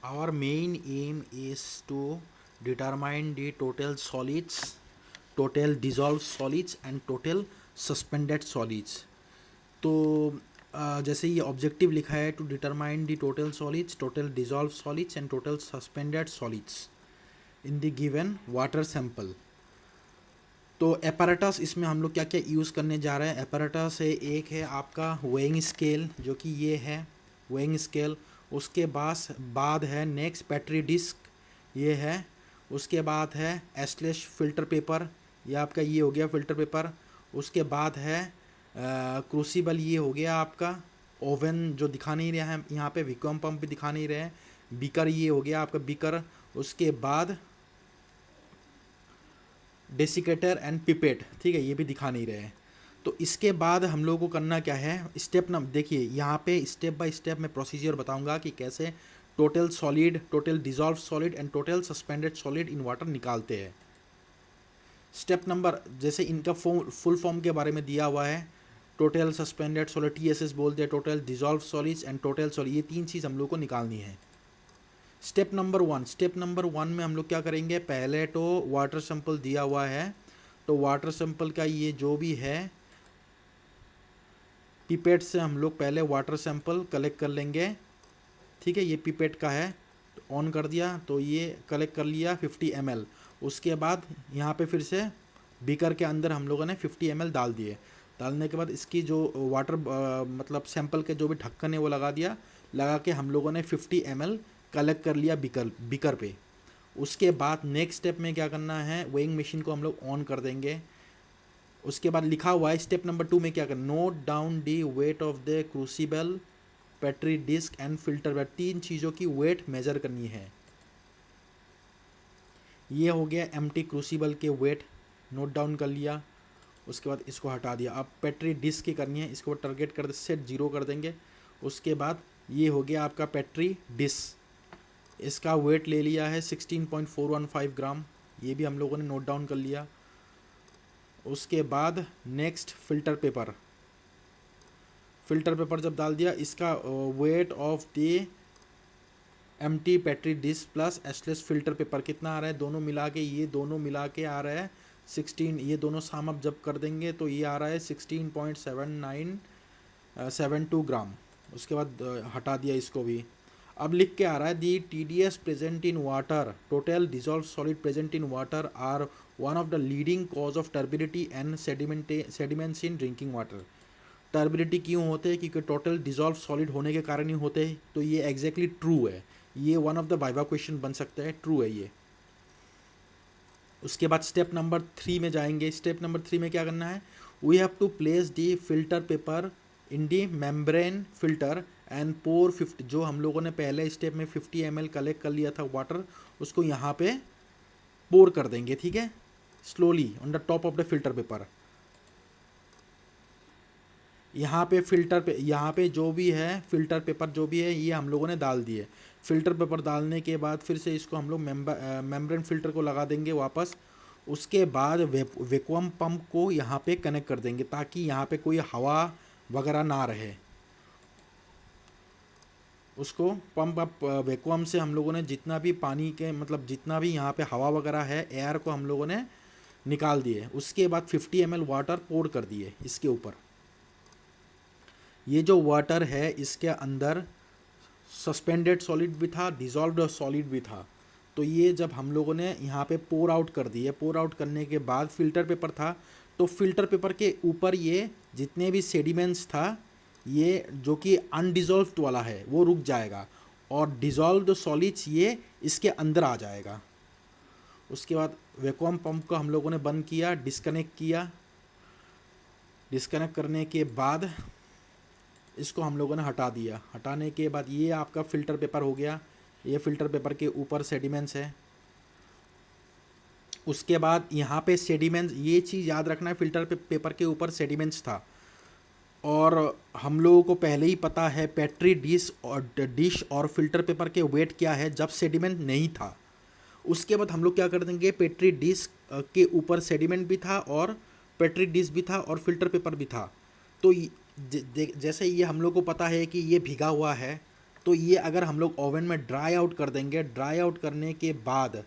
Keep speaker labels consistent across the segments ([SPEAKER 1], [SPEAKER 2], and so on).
[SPEAKER 1] Our main aim is to determine the total solids, total dissolved solids and total suspended solids. तो जैसे ये objective लिखा है to determine the total solids, total dissolve solids and total suspended solids in the given water sample. तो apparatus इसमें हम लोग क्या क्या यूज़ करने जा रहे हैं। एपैरेटस है, एक है आपका वेइंग स्केल जो कि ये है वेइंग स्केल। उसके बाद है नेक्स्ट पेट्री डिस्क, ये है। उसके बाद है एस्लेश फिल्टर पेपर, ये आपका ये हो गया फिल्टर पेपर। उसके बाद है क्रूसिबल, ये हो गया आपका ओवन जो दिखा नहीं रहा है यहाँ पे, वैक्यूम पंप भी दिखा नहीं रहे हैं। बीकर, ये हो गया आपका बीकर। उसके बाद डेसिकेटर एंड पिपेट, ठीक है, ये भी दिखा नहीं रहे हैं। तो इसके बाद हम लोगों को करना क्या है, स्टेप नंबर देखिए यहाँ पे स्टेप बाय स्टेप मैं प्रोसीजर बताऊंगा कि कैसे total solid, total dissolve solid and total suspended solid in water निकालते हैं। स्टेप नंबर, जैसे इनका फुल फॉर्म के बारे में दिया हुआ है, टोटल सस्पेंडेड सॉलिड TSS बोलते हैं, total dissolve solids and total solid, ये तीन चीज़ हम लोग को निकालनी है। स्टेप नंबर वन में हम लोग क्या करेंगे, पहले तो वाटर सैंपल दिया हुआ है, तो वाटर सैंपल का ये जो भी है पिपेट से हम लोग पहले वाटर सैंपल कलेक्ट कर लेंगे, ठीक है। ये पिपेट का है, तो ऑन कर दिया तो ये कलेक्ट कर लिया 50 ml। उसके बाद यहाँ पे फिर से बीकर के अंदर हम लोगों ने 50 ml डाल दिए। डालने के बाद इसकी जो वाटर मतलब सैंपल के जो भी ढक्कन है वो लगा दिया, लगा के हम लोगों ने 50 ml कलेक्ट कर लिया बीकर पे। उसके बाद नेक्स्ट स्टेप में क्या करना है, वेइंग मशीन को हम लोग ऑन कर देंगे। उसके बाद लिखा हुआ है स्टेप नंबर 2 में क्या करना, note down the weight of the crucible, petri dish and filter weight, तीन चीज़ों की वेट मेजर करनी है। ये हो गया एम्प्टी क्रूसिबल के वेट, नोट डाउन कर लिया। उसके बाद इसको हटा दिया। अब पेट्री डिस्क की करनी है, इसको टारगेट कर सेट 0 कर देंगे। उसके बाद ये हो गया आपका पेट्री डिस्क, इसका वेट ले लिया है 16.415 ग्राम, ये भी हम लोगों ने नोट डाउन कर लिया। उसके बाद नेक्स्ट फिल्टर पेपर जब डाल दिया, इसका weight of the empty petri dish plus ashless filter paper कितना आ रहा है, दोनों मिला के, ये दोनों मिला के आ रहा है 16, ये दोनों साम अप जब कर देंगे तो ये आ रहा है 16.7972 ग्राम। उसके बाद हटा दिया इसको भी। अब लिख के आ रहा है the TDS present in water, total dissolve solid present in water are one of the leading cause of turbidity and sediments in drinking water. Turbidity क्यों होते हैं, क्योंकि टोटल डिजॉल्व सॉलिड होने के कारण ही होते हैं। तो ये एग्जैक्टली ट्रू है, ये one of the viva question बन सकता है, ट्रू है ये। उसके बाद स्टेप नंबर 3 में जाएंगे। स्टेप नंबर 3 में क्या करना है, we have to place the filter paper in the membrane filter and pour 50, जो हम लोगों ने पहले स्टेप में 50 ml कलेक्ट कर लिया था वाटर, उसको यहाँ पे पोर कर देंगे, ठीक है, slowly on the top of the filter paper. यहाँ पे जो भी है फिल्टर पेपर जो भी है ये हम लोगों ने डाल दिए। फिल्टर पेपर डालने के बाद फिर से इसको हम लोग मेम्ब्रेन फिल्टर को लगा देंगे वापस। उसके बाद वैक्यूम पंप को यहाँ पे कनेक्ट कर देंगे ताकि यहाँ पे कोई हवा वगैरह ना रहे। उसको पंप अप वैक्यूम से हम लोगों ने जितना भी पानी के मतलब जितना भी यहाँ पे हवा वगैरह है, एयर को हम लोगों ने निकाल दिए। उसके बाद 50 ml वाटर पोर कर दिए इसके ऊपर। ये जो वाटर है इसके अंदर सस्पेंडेड सॉलिड भी था, डिजॉल्व्ड सॉलिड भी था। तो ये जब हम लोगों ने यहाँ पे पोर आउट कर दिए, पोर आउट करने के बाद फिल्टर पेपर था, तो फिल्टर पेपर के ऊपर ये जितने भी सेडिमेंट्स था, ये जो कि अनडिजॉल्व्ड वाला है वो रुक जाएगा और डिजॉल्व्ड सॉलिड्स ये इसके अंदर आ जाएगा। उसके बाद वैक्यूम पंप को हम लोगों ने बंद किया, डिस्कनेक्ट किया। डिस्कनेक्ट करने के बाद इसको हम लोगों ने हटा दिया। हटाने के बाद ये आपका फ़िल्टर पेपर हो गया, ये फ़िल्टर पेपर के ऊपर सेडिमेंट्स है। उसके बाद यहाँ पे सेडिमेंट्स, ये चीज़ याद रखना है, फ़िल्टर पेपर के ऊपर सेडिमेंट्स था और हम लोगों को पहले ही पता है पेट्री डिश और फिल्टर पेपर के वेट क्या है जब सेडिमेंट नहीं था। उसके बाद हम लोग क्या कर देंगे, पेट्री डिश के ऊपर सेडिमेंट भी था और पेट्री डिश भी था और फिल्टर पेपर भी था। तो जैसे ये हम लोग को पता है कि ये भीगा हुआ है, तो ये अगर हम लोग ओवन में ड्राई आउट कर देंगे, ड्राई आउट करने के बाद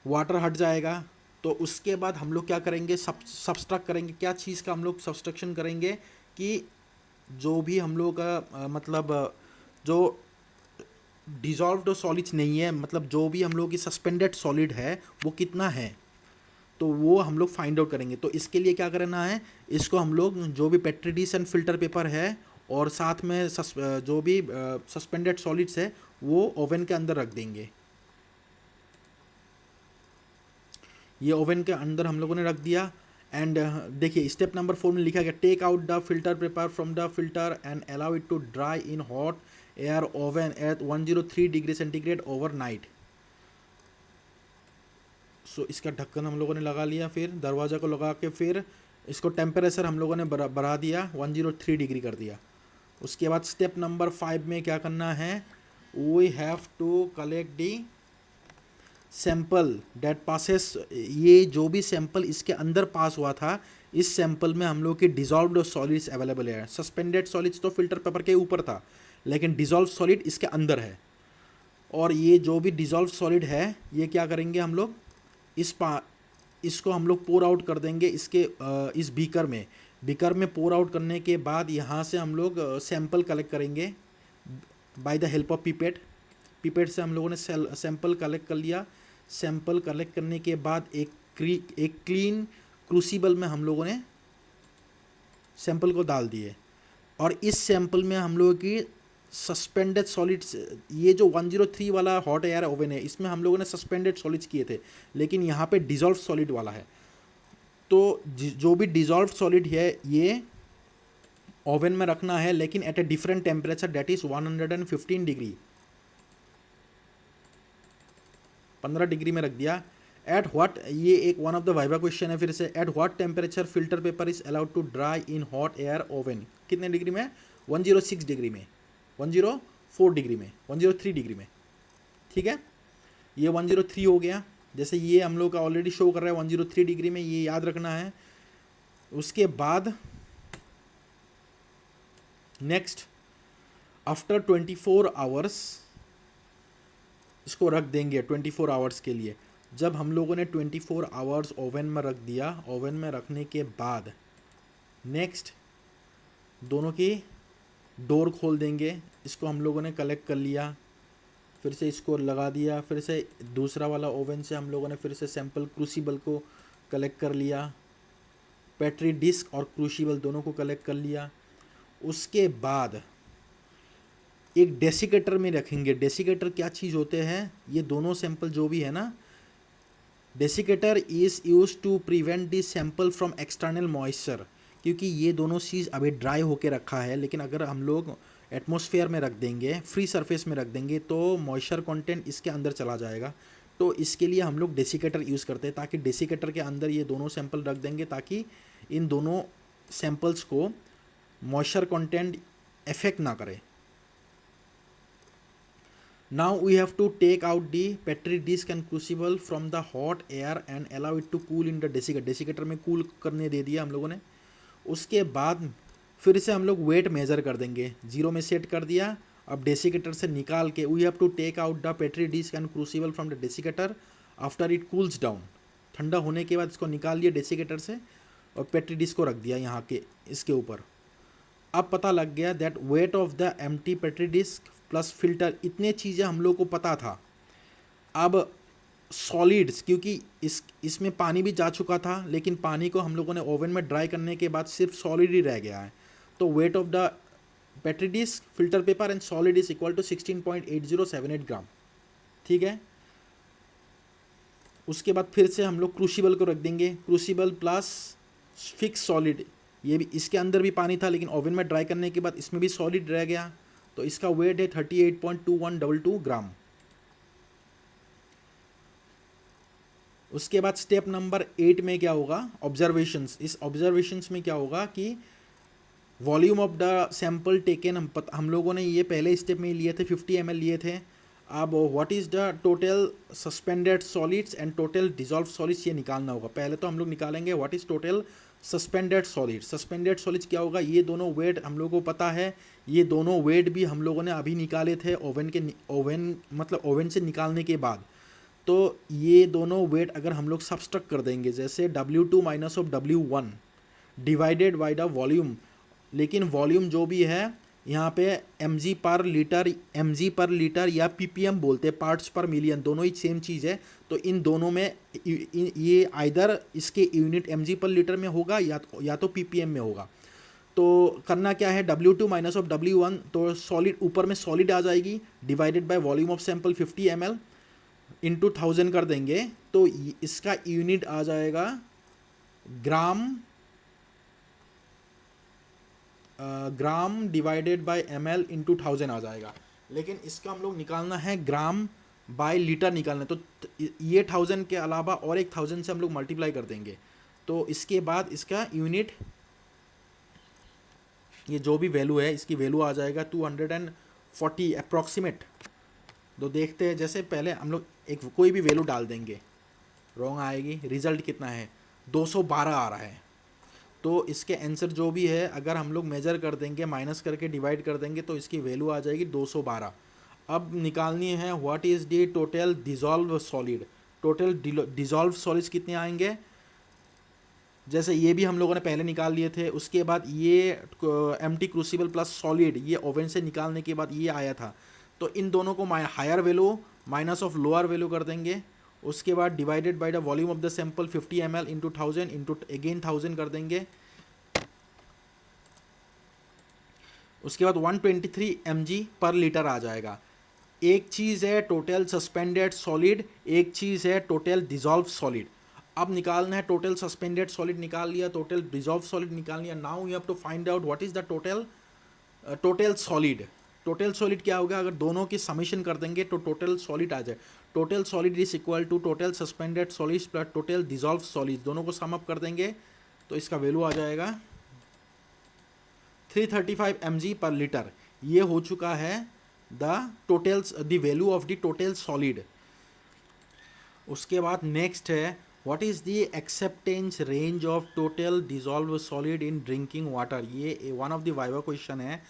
[SPEAKER 1] वाटर हट जाएगा, तो उसके बाद हम लोग क्या करेंगे, सब्सट्रैक्ट करेंगे। क्या चीज़ का हम लोग सब्सट्रक्शन करेंगे कि जो भी हम लोग का मतलब जो डिजॉल्व्ड सॉलिड्स नहीं है, मतलब जो भी हम लोग की सस्पेंडेड सॉलिड है वो कितना है, तो वो हम लोग फाइंड आउट करेंगे। तो इसके लिए क्या करना है, इसको हम लोग जो भी petri dish and filter paper है और साथ में जो भी सस्पेंडेड सॉलिड्स है वो ओवन के अंदर रख देंगे। ये ओवन के अंदर हम लोगों ने रख दिया। एंड देखिए स्टेप नंबर 4 में लिखा गया, take out the filter paper from the filter and allow it to dry in hot air oven at 103 degree centigrade over night. So इसका ढक्कन हम लोगों ने लगा लिया, फिर दरवाज़ा को लगा के फिर इसको टेम्परेचर हम लोगों ने बढ़ा दिया, 103 डिग्री कर दिया। उसके बाद स्टेप नंबर 5 में क्या करना है, we have to collect the sample that passes. ये जो भी सैंपल इसके अंदर पास हुआ था, इस सैंपल में हम लोग की डिजॉल्व्ड सॉलिड्स अवेलेबल है। सस्पेंडेड सॉलिड्स तो फिल्टर पेपर के ऊपर था, लेकिन डिजॉल्व सॉलिड इसके अंदर है। और ये जो भी डिजॉल्व सॉलिड है ये क्या करेंगे हम लोग, इसको हम लोग पोर आउट कर देंगे इसके इस बीकर में पोर आउट करने के बाद यहाँ से हम लोग सैंपल कलेक्ट करेंगे by the help of pipette से हम लोगों ने सैंपल कलेक्ट कर लिया। सैंपल कलेक्ट करने के बाद एक क्लीन क्रूसिबल में हम लोगों ने सैंपल को डाल दिए, और इस सैंपल में हम लोगों की सस्पेंडेड सॉलिड्स, ये जो 103 वाला हॉट एयर ओवन है इसमें हम लोगों ने सस्पेंडेड सॉलिड्स किए थे, लेकिन यहाँ पे डिजॉल्व सॉलिड वाला है। तो जो भी डिजॉल्व सॉलिड है ये ओवन में रखना है, लेकिन at a different temperature, that is 115 degree, 15 degree में रख दिया। एट व्हाट, ये एक one of the viva question है फिर से, at what temperature filter paper is allowed to dry in hot air oven. कितने डिग्री में, 106 डिग्री में, 104 डिग्री में, 103 डिग्री में। ठीक है, ये 103 हो गया। जैसे ये हम लोग का ऑलरेडी शो कर रहा है 103 डिग्री में, ये याद रखना है। उसके बाद नेक्स्ट आफ्टर 24 आवर्स इसको रख देंगे 24 आवर्स के लिए। जब हम लोगों ने 24 आवर्स ओवन में रख दिया, ओवन में रखने के बाद नेक्स्ट दोनों की डोर खोल देंगे। इसको हम लोगों ने कलेक्ट कर लिया, फिर से इसको लगा दिया, फिर से दूसरा वाला ओवन से हम लोगों ने फिर से सैंपल क्रूसिबल को कलेक्ट कर लिया, पेट्री डिस्क और क्रूसिबल दोनों को कलेक्ट कर लिया। उसके बाद एक डेसिकेटर में रखेंगे। डेसिकेटर क्या चीज़ होते हैं, ये दोनों सैंपल जो भी है ना, desiccator is use to prevent this sample from external moisture, क्योंकि ये दोनों चीज़ अभी ड्राई होके रखा है, लेकिन अगर हम लोग एटमॉस्फेयर में रख देंगे, फ्री सरफेस में रख देंगे, तो मॉइस्चर कंटेंट इसके अंदर चला जाएगा। तो इसके लिए हम लोग डेसिकेटर यूज़ करते हैं, ताकि डेसिकेटर के अंदर ये दोनों सैंपल रख देंगे ताकि इन दोनों सैंपल्स को मॉइस्चर कंटेंट अफेक्ट ना करे। Now we have to take out the petri disk and crucible from the hot air and allow it to cool in the desiccator। Desiccator में कूल करने दे दिया हम लोगों ने। उसके बाद फिर से हम लोग वेट मेज़र कर देंगे, 0 में सेट कर दिया। अब डेसिकेटर से निकाल के we have to take out the petri dish and crucible from the desiccator after it cools down. ठंडा होने के बाद इसको निकाल लिया डेसिकेटर से और पेट्री डिस्क को रख दिया यहाँ के इसके ऊपर। अब पता लग गया that weight of the empty petri dish plus filter, इतने चीज़ें हम लोग को पता था। अब सॉलिड्स, क्योंकि इसमें पानी भी जा चुका था, लेकिन पानी को हम लोगों ने ओवन में ड्राई करने के बाद सिर्फ सॉलिड ही रह गया है। तो weight of the petri dish, filter paper and solid is equal to 16.8078 gram. ठीक है, उसके बाद फिर से हम लोग क्रूसिबल को रख देंगे, क्रूसिबल प्लस फिक्स सॉलिड। ये भी, इसके अंदर भी पानी था, लेकिन ओवन में ड्राई करने के बाद इसमें भी सॉलिड रह गया, तो इसका वेट है 38.2122 ग्राम। उसके बाद स्टेप नंबर 8 में क्या होगा, ऑब्जर्वेशंस। इस ऑब्जर्वेशंस में क्या होगा कि volume of the sample taken, हम लोगों ने ये पहले स्टेप में लिए थे 50 ml लिए थे। अब what is the total suspended solids and total dissolve solids, ये निकालना होगा। पहले तो हम लोग निकालेंगे what is total suspended solid, suspended solids क्या होगा, ये दोनों वेट हम लोगों को पता है, ये दोनों वेट भी हम लोगों ने अभी निकाले थे ओवन मतलब ओवन से निकालने के बाद। तो ये दोनों वेट अगर हम लोग सब्सट्रैक्ट कर देंगे, जैसे W2 minus of W1 divided by the volume, लेकिन वॉल्यूम जो भी है यहाँ पे mg पर लीटर या ppm बोलते हैं, पार्ट्स पर मिलियन, दोनों ही सेम चीज़ है। तो इन दोनों में ये आइदर इसके यूनिट mg पर लीटर में होगा या तो ppm में होगा। तो करना क्या है, W2 माइनस ऑफ W1, तो सॉलिड ऊपर में सॉलिड आ जाएगी, divided by volume of sample 50 ml into 1000 कर देंगे, तो इसका यूनिट आ जाएगा gram divided by ml into 1000 आ जाएगा। लेकिन इसका हम लोग निकालना है ग्राम बाय लीटर निकालना है, तो ये 1000 के अलावा और एक 1000 से हम लोग मल्टीप्लाई कर देंगे। तो इसके बाद इसका यूनिट, ये जो भी वैल्यू है इसकी वैल्यू आ जाएगा 240 अप्रॉक्सीमेट। तो देखते हैं, जैसे पहले हम लोग एक कोई भी वैल्यू डाल देंगे, रॉन्ग आएगी, रिजल्ट कितना है 212 आ रहा है। तो इसके आंसर जो भी है अगर हम लोग मेजर कर देंगे, माइनस करके डिवाइड कर देंगे, तो इसकी वैल्यू आ जाएगी 212। अब निकालनी है what is the total dissolve solid, total dissolve solids कितने आएंगे, जैसे ये भी हम लोगों ने पहले निकाल लिए थे। उसके बाद ये एम्प्टी क्रूसिबल प्लस सॉलिड, ये ओवन से निकालने के बाद ये आया था। तो इन दोनों को higher value minus of lower value कर देंगे। उसके बाद divided by the volume of the sample 50 ml into 1000 into again 1000 कर देंगे। उसके बाद 123 mg पर लीटर आ जाएगा। एक चीज़ है टोटल सस्पेंडेड सॉलिड, एक चीज़ है टोटल डिजॉल्व सॉलिड। अब निकालना है टोटल सस्पेंडेड सॉलिड निकाल लिया, टोटल डिजॉल्व सॉलिड निकाल लिया। Now you have to find out what is the total solid. Total solid क्या होगा, अगर दोनों की समेशन कर देंगे तो टोटल सॉलिड आ जाए। Total solid is equal to total suspended solids plus total dissolve solids, दोनों को सम अप कर देंगे तो इसका वैल्यू आ जाएगा 335 mg पर लीटर। ये हो चुका है the value of the total solid. उसके बाद नेक्स्ट है what is the acceptance range of total dissolve solid in drinking water. ये one of the viva question है,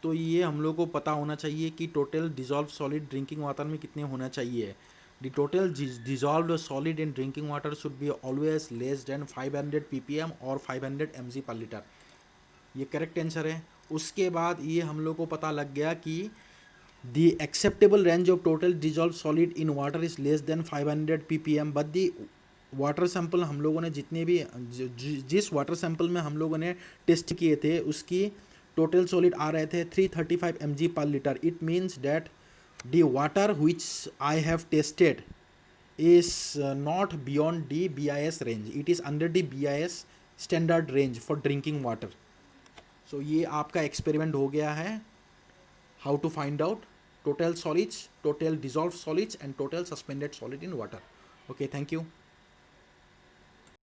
[SPEAKER 1] तो ये हम लोग को पता होना चाहिए कि total dissolve solid drinking water में कितने होना चाहिए। The total dissolve solid in drinking water should be always less than 500 ppm और 500 mg पर लीटर, ये करेक्ट आंसर है। उसके बाद ये हम लोग को पता लग गया कि the acceptable range of total dissolve solid in water is less than 500 ppm, but the water sample हम लोगों ने जितने भी जिस वाटर सैंपल में हम लोगों ने टेस्ट किए थे उसकी टोटल सॉलिड आ रहे थे 335 mg पर litre. It means that the water which I have tested is not beyond the BIS range, it is under the BIS standard range for drinking water. So ये आपका experiment हो गया है, how to find out total solids, total dissolve solids and total suspended solid in water. Okay, thank you.